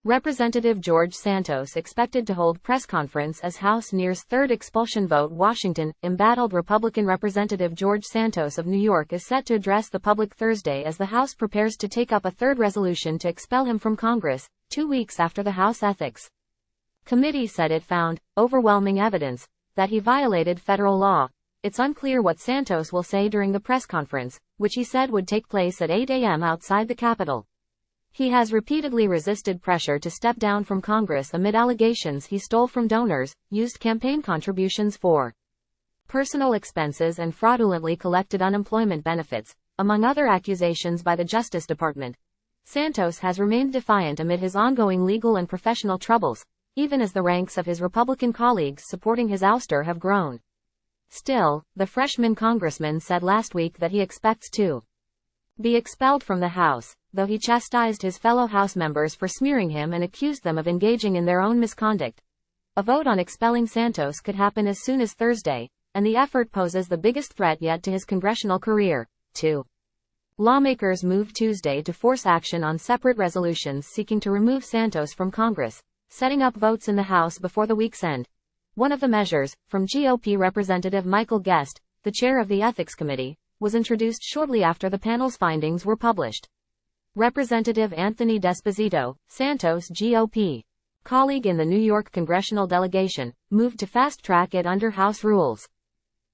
Representative George Santos expected to hold press conference as House nears third expulsion vote. Washington. Embattled Republican Representative George Santos of New York is set to address the public Thursday as the House prepares to take up a third resolution to expel him from Congress, 2 weeks after the House Ethics Committee said it found overwhelming evidence that he violated federal law. It's unclear what Santos will say during the press conference, which he said would take place at 8 a.m. outside the Capitol. He has repeatedly resisted pressure to step down from Congress amid allegations he stole from donors, used campaign contributions for personal expenses, and fraudulently collected unemployment benefits, among other accusations by the Justice Department. Santos has remained defiant amid his ongoing legal and professional troubles, even as the ranks of his Republican colleagues supporting his ouster have grown. Still, the freshman congressman said last week that he expects to be expelled from the House, though he chastised his fellow House members for smearing him and accused them of engaging in their own misconduct. A vote on expelling Santos could happen as soon as Thursday, and the effort poses the biggest threat yet to his congressional career. 2. Lawmakers moved Tuesday to force action on separate resolutions seeking to remove Santos from Congress, setting up votes in the House before the week's end. One of the measures, from GOP Representative Michael Guest, the chair of the Ethics Committee, was introduced shortly after the panel's findings were published. Representative Anthony Desposito, Santos' GOP colleague in the New York congressional delegation, moved to fast-track it under House rules.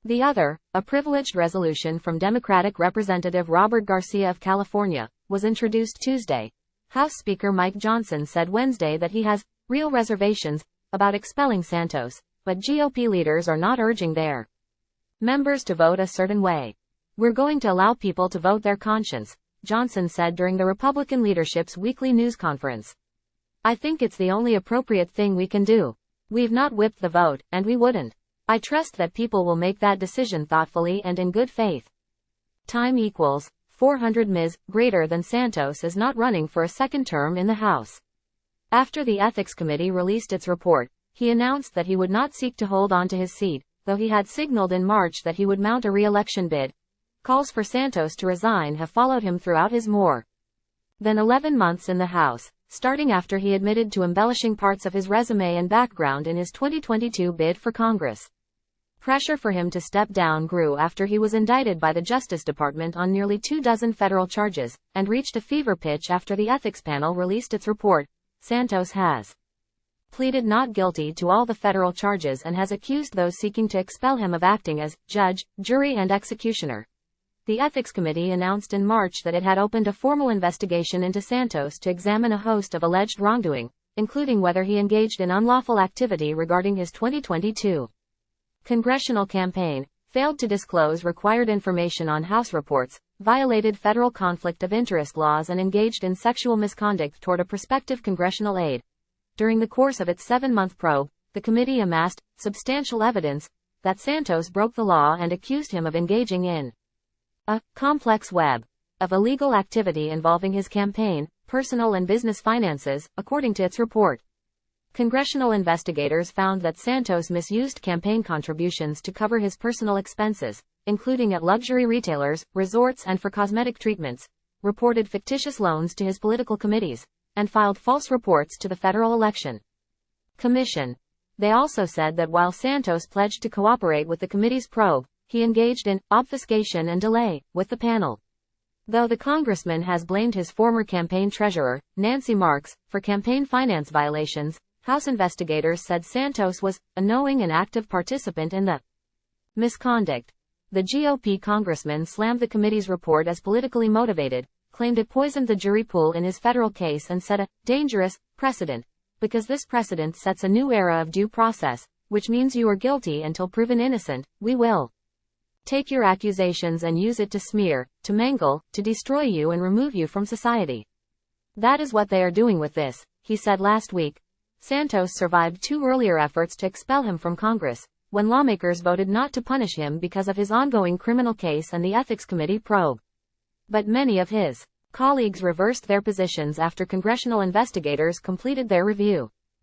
The other, a privileged resolution from Democratic Representative Robert Garcia of California, was introduced Tuesday. House Speaker Mike Johnson said Wednesday that he has real reservations about expelling Santos, but GOP leaders are not urging their members to vote a certain way. "We're going to allow people to vote their conscience," Johnson said during the Republican leadership's weekly news conference. "I think it's the only appropriate thing we can do. We've not whipped the vote, and we wouldn't. I trust that people will make that decision thoughtfully and in good faith." Time equals 400 Ms. Greater than Santos is not running for a second term in the House. After the Ethics Committee released its report, he announced that he would not seek to hold on to his seat, though he had signaled in March that he would mount a re-election bid. Calls for Santos to resign have followed him throughout his more than 11 months in the House, starting after he admitted to embellishing parts of his resume and background in his 2022 bid for Congress. Pressure for him to step down grew after he was indicted by the Justice Department on nearly 24 federal charges, and reached a fever pitch after the ethics panel released its report. Santos has pleaded not guilty to all the federal charges and has accused those seeking to expel him of acting as judge, jury, and executioner. The Ethics Committee announced in March that it had opened a formal investigation into Santos to examine a host of alleged wrongdoing, including whether he engaged in unlawful activity regarding his 2022 congressional campaign, failed to disclose required information on House reports, violated federal conflict of interest laws, and engaged in sexual misconduct toward a prospective congressional aide. During the course of its 7-month probe, the committee amassed substantial evidence that Santos broke the law and accused him of engaging in a complex web of illegal activity involving his campaign, personal and business finances, according to its report. Congressional investigators found that Santos misused campaign contributions to cover his personal expenses, including at luxury retailers, resorts, and for cosmetic treatments, reported fictitious loans to his political committees, and filed false reports to the Federal Election Commission. They also said that while Santos pledged to cooperate with the committee's probe, he engaged in obfuscation and delay with the panel. Though the congressman has blamed his former campaign treasurer, Nancy Marks, for campaign finance violations, House investigators said Santos was a knowing and active participant in the misconduct. The GOP congressman slammed the committee's report as politically motivated, claimed it poisoned the jury pool in his federal case, and set a dangerous precedent, because this precedent sets a new era of due process, which means you are guilty until proven innocent. "We will take your accusations and use it to smear, to mangle, to destroy you and remove you from society. That is what they are doing with this," he said last week. Santos survived 2 earlier efforts to expel him from Congress, when lawmakers voted not to punish him because of his ongoing criminal case and the Ethics Committee probe. But many of his colleagues reversed their positions after congressional investigators completed their review.